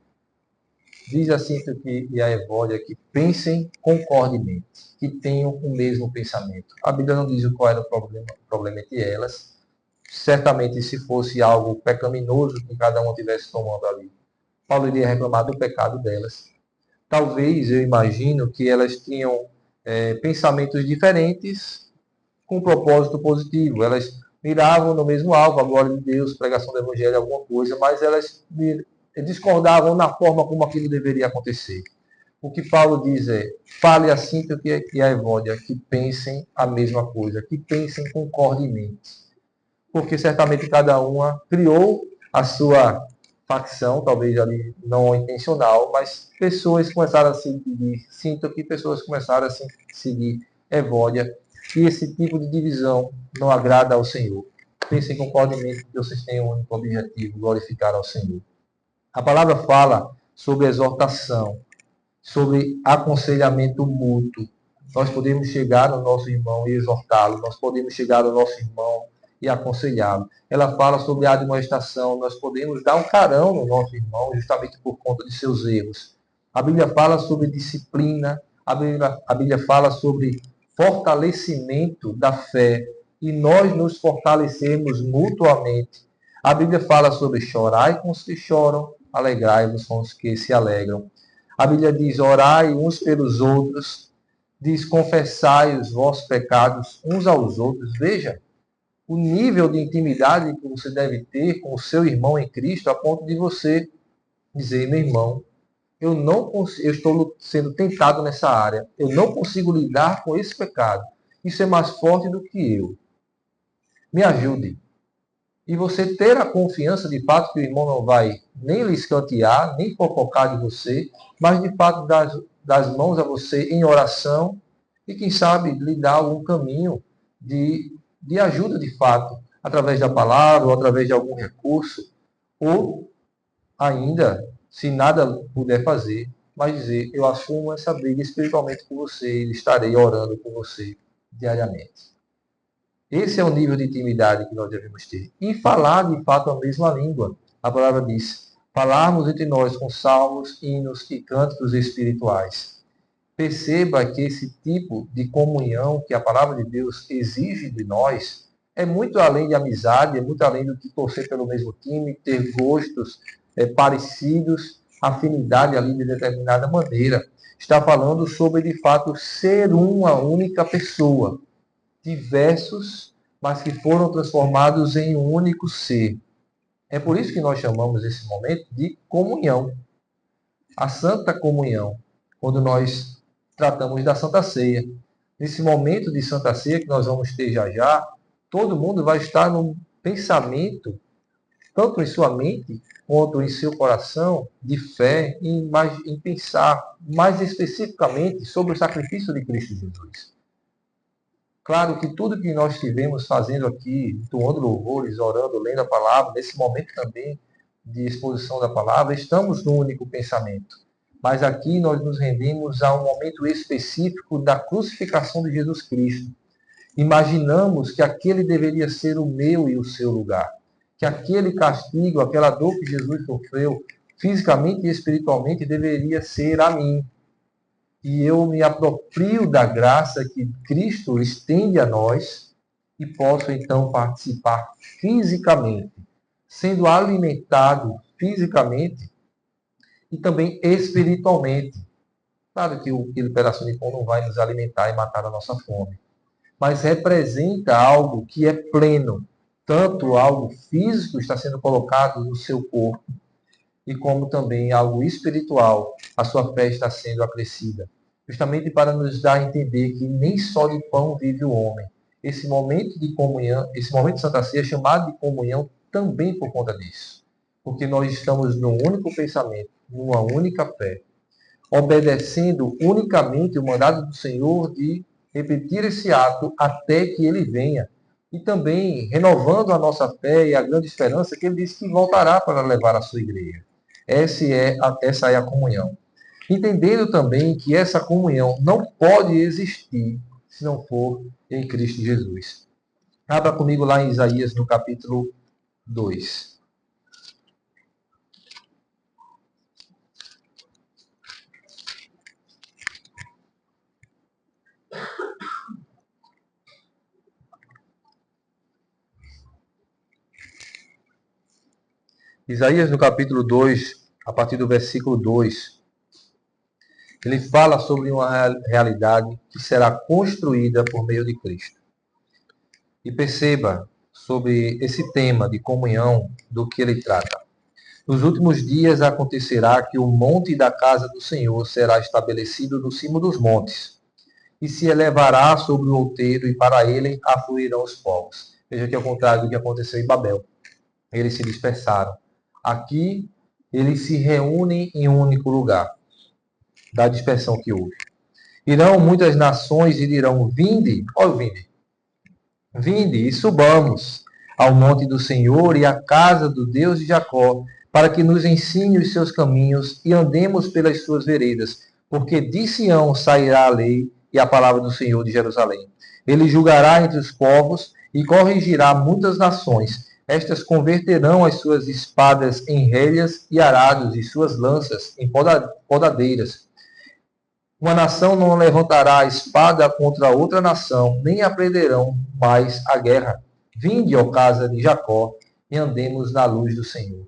Diz a Síntoque e a Evódia que pensem concordemente, que tenham o mesmo pensamento. A Bíblia não diz qual era o problema entre elas. Certamente, se fosse algo pecaminoso que cada uma estivesse tomando ali, Paulo iria reclamar do pecado delas. Talvez, eu imagino, que elas tinham pensamentos diferentes com um propósito positivo. Elas miravam no mesmo alvo, a glória de Deus, pregação do Evangelho, alguma coisa, mas elas discordavam na forma como aquilo deveria acontecer. O que Paulo diz é, fale a Síntoque e a Evódia, que pensem a mesma coisa, que pensem concordemente. Porque certamente cada uma criou a sua facção, talvez ali não intencional, mas pessoas começaram a seguir Síntoque, pessoas começaram a seguir Evódia, e esse tipo de divisão não agrada ao Senhor. Pensem concordemente que vocês têm um único objetivo, glorificar ao Senhor. A palavra fala sobre exortação, sobre aconselhamento mútuo. Nós podemos chegar ao nosso irmão e exortá-lo, nós podemos chegar ao nosso irmão e aconselhá-lo. Ela fala sobre admoestação, nós podemos dar um carão no nosso irmão justamente por conta de seus erros. A Bíblia fala sobre disciplina, a Bíblia fala sobre fortalecimento da fé e nós nos fortalecemos mutuamente. A Bíblia fala sobre chorai com os que choram, alegrai-vos com os que se alegram. A Bíblia diz, orai uns pelos outros, diz, confessai os vossos pecados uns aos outros. Veja, o nível de intimidade que você deve ter com o seu irmão em Cristo, a ponto de você dizer, meu irmão, eu estou sendo tentado nessa área, eu não consigo lidar com esse pecado. Isso é mais forte do que eu. Me ajude. E você ter a confiança de fato que o irmão não vai nem lhe escantear, nem fofocar de você, mas de fato das mãos a você em oração e quem sabe lhe dar algum caminho de ajuda de fato, através da palavra ou através de algum recurso, ou ainda, se nada puder fazer, mas dizer, eu assumo essa briga espiritualmente com você e estarei orando por você diariamente. Esse é o nível de intimidade que nós devemos ter. E falar, de fato, a mesma língua. A palavra diz, falarmos entre nós com salmos, hinos e cânticos espirituais. Perceba que esse tipo de comunhão que a palavra de Deus exige de nós é muito além de amizade, é muito além do que torcer pelo mesmo time, ter gostos parecidos, afinidade ali de determinada maneira. Está falando sobre, de fato, ser uma única pessoa. Diversos, mas que foram transformados em um único ser. É por isso que nós chamamos esse momento de comunhão. A Santa Comunhão, quando nós tratamos da Santa Ceia. Nesse momento de Santa Ceia que nós vamos ter já, todo mundo vai estar num pensamento, tanto em sua mente, quanto em seu coração, de fé, em pensar mais especificamente sobre o sacrifício de Cristo Jesus. Claro que tudo que nós estivemos fazendo aqui, entoando louvores, orando, lendo a palavra, nesse momento também de exposição da palavra, estamos no único pensamento. Mas aqui nós nos rendemos a um momento específico da crucificação de Jesus Cristo. Imaginamos que aquele deveria ser o meu e o seu lugar. Que aquele castigo, aquela dor que Jesus sofreu, fisicamente e espiritualmente, deveria ser a mim. E eu me aproprio da graça que Cristo estende a nós e posso então participar fisicamente, sendo alimentado fisicamente e também espiritualmente. Claro que aquele pedaço de pão não vai nos alimentar e matar a nossa fome, mas representa algo que é pleno, tanto algo físico está sendo colocado no seu corpo, e como também algo espiritual, a sua fé está sendo acrescida. Justamente para nos dar a entender que nem só de pão vive o homem. Esse momento de comunhão, esse momento de Santa Ceia é chamado de comunhão também por conta disso. Porque nós estamos num único pensamento, numa única fé, obedecendo unicamente o mandado do Senhor de repetir esse ato até que ele venha. E também renovando a nossa fé e a grande esperança que ele disse que voltará para levar a sua igreja. Essa é a comunhão. entendendo também que essa comunhão não pode existir se não for em Cristo Jesus. Abra comigo lá em Isaías, no capítulo 2. Isaías, no capítulo 2, a partir do versículo 2, ele fala sobre uma realidade que será construída por meio de Cristo. E perceba sobre esse tema de comunhão do que ele trata. Nos últimos dias acontecerá que o monte da casa do Senhor será estabelecido no cimo dos montes, e se elevará sobre o outeiro, e para ele afluirão os povos. Veja que é o contrário do que aconteceu em Babel. Eles se dispersaram. Aqui, eles se reúnem em um único lugar, da dispersão que houve. Irão muitas nações e dirão, vinde, vinde e subamos ao monte do Senhor e à casa do Deus de Jacó, para que nos ensine os seus caminhos e andemos pelas suas veredas, porque de Sião sairá a lei e a palavra do Senhor de Jerusalém. Ele julgará entre os povos e corrigirá muitas nações. Estas converterão as suas espadas em relhas e arados e suas lanças em podadeiras. Uma nação não levantará a espada contra outra nação, nem aprenderão mais a guerra. Vinde, ó casa de Jacó, e andemos na luz do Senhor.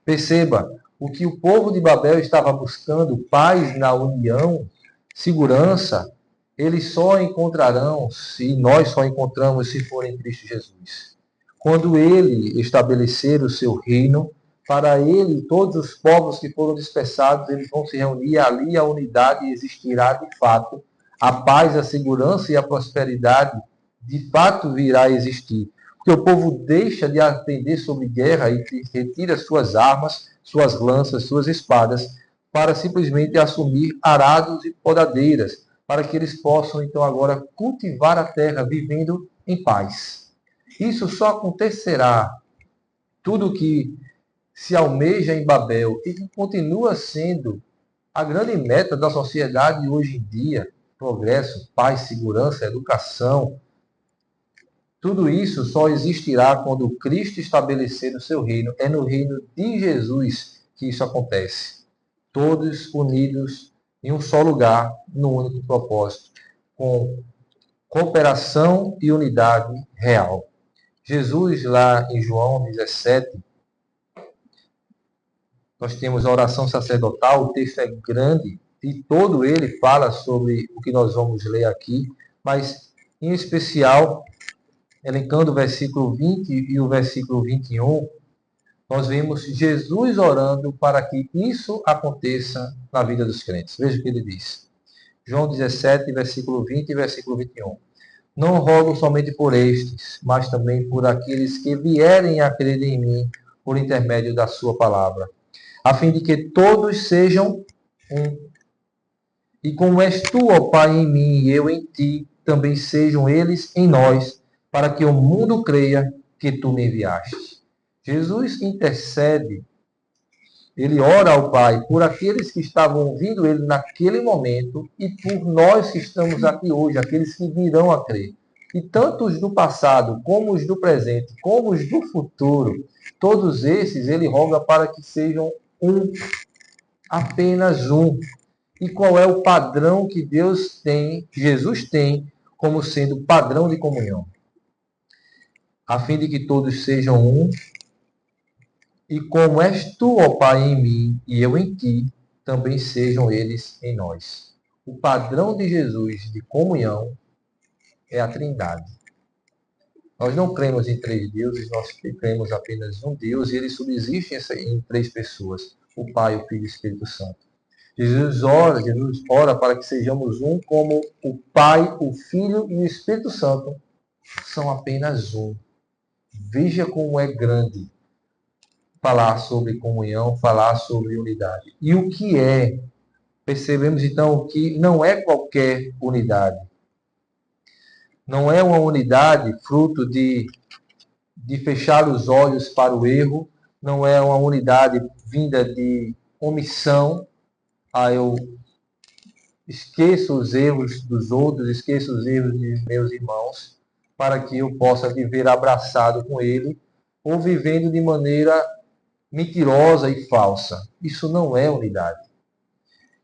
Perceba, o que o povo de Babel estava buscando, paz na união, segurança, eles só encontrarão, se nós só encontramos, se for em Cristo Jesus. Quando ele estabelecer o seu reino, para ele, todos os povos que foram dispersados, eles vão se reunir, ali a unidade existirá de fato, a paz, a segurança e a prosperidade de fato virá a existir. Porque o povo deixa de atender sobre guerra e retira suas armas, suas lanças, suas espadas, para simplesmente assumir arados e podadeiras, para que eles possam então agora cultivar a terra vivendo em paz. Isso só acontecerá, tudo que se almeja em Babel e que continua sendo a grande meta da sociedade hoje em dia, progresso, paz, segurança, educação, tudo isso só existirá quando Cristo estabelecer o seu reino. É no reino de Jesus que isso acontece. Todos unidos em um só lugar, num único propósito, com cooperação e unidade real. Jesus, lá em João 17, nós temos a oração sacerdotal, o texto é grande e todo ele fala sobre o que nós vamos ler aqui, mas em especial, elencando o versículo 20 e o versículo 21, nós vemos Jesus orando para que isso aconteça na vida dos crentes. Veja o que ele diz. João 17, versículo 20 e versículo 21. Não rogo somente por estes, mas também por aqueles que vierem a crer em mim por intermédio da sua palavra, a fim de que todos sejam um. E como és tu, ó Pai, em mim e eu em ti, também sejam eles em nós, para que o mundo creia que tu me enviaste. Jesus intercede, ele ora ao Pai por aqueles que estavam ouvindo ele naquele momento e por nós que estamos aqui hoje, aqueles que virão a crer. E tanto os do passado, como os do presente, como os do futuro, todos esses ele roga para que sejam um, apenas um. E qual é o padrão que Deus tem, Jesus tem, como sendo padrão de comunhão? A fim de que todos sejam um, e como és tu, ó Pai, em mim, e eu em ti, também sejam eles em nós. O padrão de Jesus de comunhão é a Trindade. Nós não cremos em três deuses, nós cremos apenas um Deus, e ele subsiste em três pessoas, o Pai, o Filho e o Espírito Santo. Jesus ora para que sejamos um, como o Pai, o Filho e o Espírito Santo são apenas um. Veja como é grande falar sobre comunhão, falar sobre unidade. E o que é? Percebemos então que não é qualquer unidade. Não é uma unidade fruto de fechar os olhos para o erro, não é uma unidade vinda de omissão. eu esqueço os erros dos outros, esqueço os erros de meus irmãos, para que eu possa viver abraçado com ele, ou vivendo de maneira mentirosa e falsa. Isso não é unidade.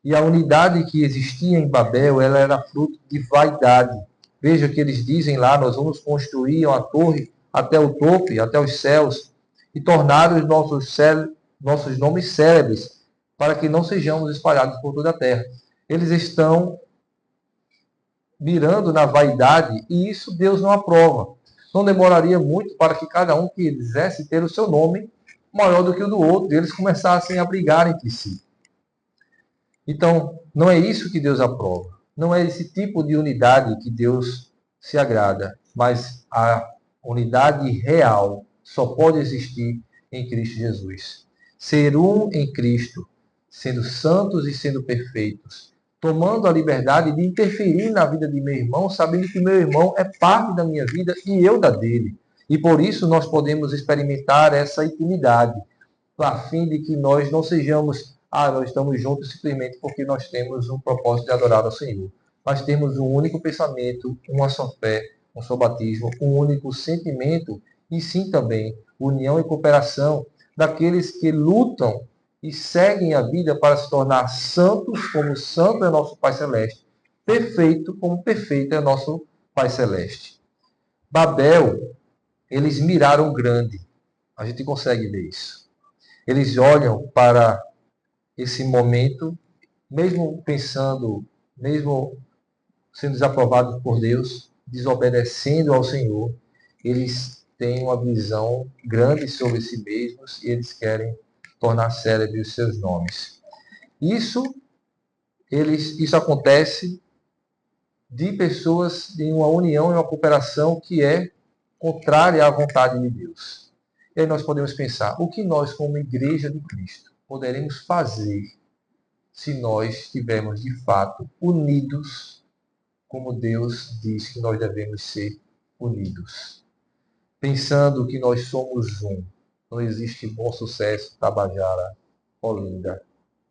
E a unidade que existia em Babel, ela era fruto de vaidade. Veja que eles dizem lá, nós vamos construir uma torre até o topo, até os céus, e tornar os nossos nomes célebres, para que não sejamos espalhados por toda a terra. Eles estão mirando na vaidade, e isso Deus não aprova. Não demoraria muito para que cada um quisesse ter o seu nome maior do que o do outro, e eles começassem a brigar entre si. Então, não é isso que Deus aprova. Não é esse tipo de unidade que Deus se agrada, mas a unidade real só pode existir em Cristo Jesus. Ser um em Cristo, sendo santos e sendo perfeitos, tomando a liberdade de interferir na vida de meu irmão, sabendo que meu irmão é parte da minha vida e eu da dele. E por isso nós podemos experimentar essa intimidade, a fim de que nós não sejamos, nós estamos juntos simplesmente porque nós temos um propósito de adorar ao Senhor. Nós temos um único pensamento, uma só fé, um só batismo, um único sentimento e sim também união e cooperação daqueles que lutam e seguem a vida para se tornar santos, como santo é nosso Pai Celeste, perfeito, como perfeito é nosso Pai Celeste. Babel, eles miraram grande. A gente consegue ver isso. Eles olham para esse momento, mesmo pensando, mesmo sendo desaprovados por Deus, desobedecendo ao Senhor, eles têm uma visão grande sobre si mesmos e eles querem tornar célebres os seus nomes. Isso acontece de pessoas em uma união e uma cooperação que é contrária à vontade de Deus. E aí nós podemos pensar, o que nós, como Igreja de Cristo, poderemos fazer se nós estivermos, de fato, unidos, como Deus diz que nós devemos ser unidos? Pensando que nós somos um. Não existe Bom Sucesso, Tabajara, Olinda,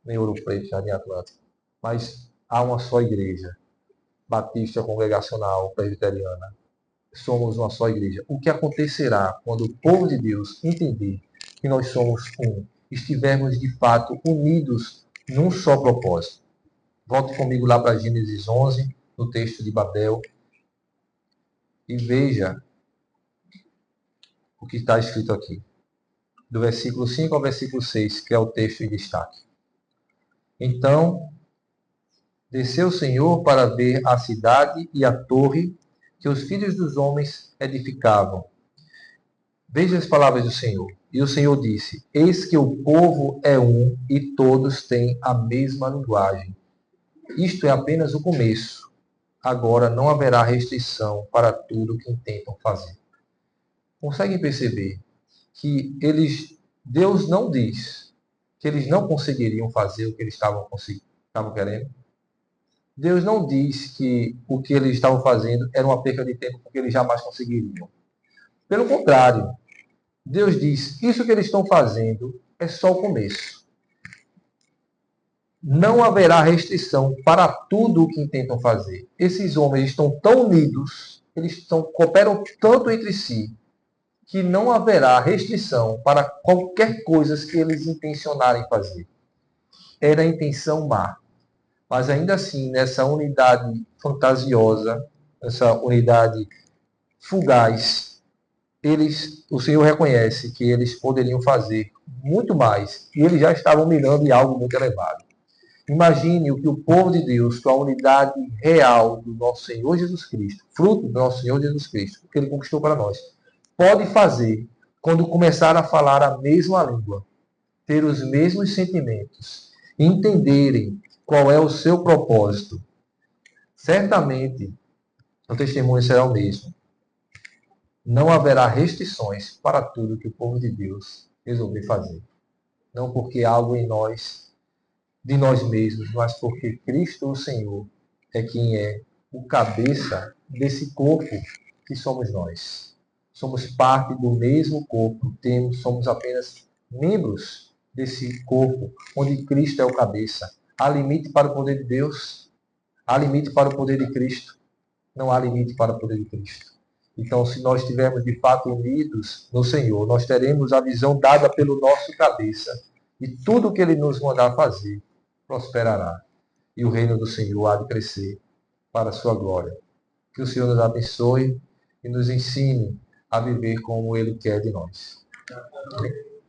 nem Ouro Preto, Jardim Atlântico. Mas há uma só igreja, Batista Congregacional Presbiteriana. Somos uma só igreja. O que acontecerá quando o povo de Deus entender que nós somos um, estivermos de fato unidos num só propósito? Volte comigo lá para Gênesis 11, no texto de Babel, e veja o que está escrito aqui, do versículo 5 ao versículo 6, que é o texto em destaque. Então, desceu o Senhor para ver a cidade e a torre que os filhos dos homens edificavam. Veja as palavras do Senhor. E o Senhor disse: Eis que o povo é um e todos têm a mesma linguagem. Isto é apenas o começo. Agora não haverá restrição para tudo o que intentam fazer. Conseguem perceber que Deus não diz que eles não conseguiriam fazer o que eles estavam querendo? Deus não diz que o que eles estavam fazendo era uma perca de tempo porque eles jamais conseguiriam. Pelo contrário, Deus diz, isso que eles estão fazendo é só o começo. Não haverá restrição para tudo o que intentam fazer. Esses homens estão tão unidos, cooperam tanto entre si, que não haverá restrição para qualquer coisa que eles intencionarem fazer. Era a intenção má. Mas ainda assim, nessa unidade fantasiosa, essa unidade fugaz, o Senhor reconhece que eles poderiam fazer muito mais. E eles já estavam mirando em algo muito elevado. Imagine o que o povo de Deus, com a unidade real do nosso Senhor Jesus Cristo, fruto do nosso Senhor Jesus Cristo, que ele conquistou para nós, pode fazer quando começar a falar a mesma língua, ter os mesmos sentimentos, entenderem qual é o seu propósito. Certamente, o testemunho será o mesmo. Não haverá restrições para tudo que o povo de Deus resolver fazer. Não porque algo em nós, de nós mesmos, mas porque Cristo, o Senhor, é quem é o cabeça desse corpo que somos nós. Somos parte do mesmo corpo, somos apenas membros desse corpo, onde Cristo é o cabeça. Há limite para o poder de Deus? Há limite para o poder de Cristo? Não há limite para o poder de Cristo. Então, se nós estivermos de fato unidos no Senhor, nós teremos a visão dada pelo nosso cabeça. E tudo o que Ele nos mandar fazer prosperará. E o reino do Senhor há de crescer para a sua glória. Que o Senhor nos abençoe e nos ensine a viver como Ele quer de nós. Amém?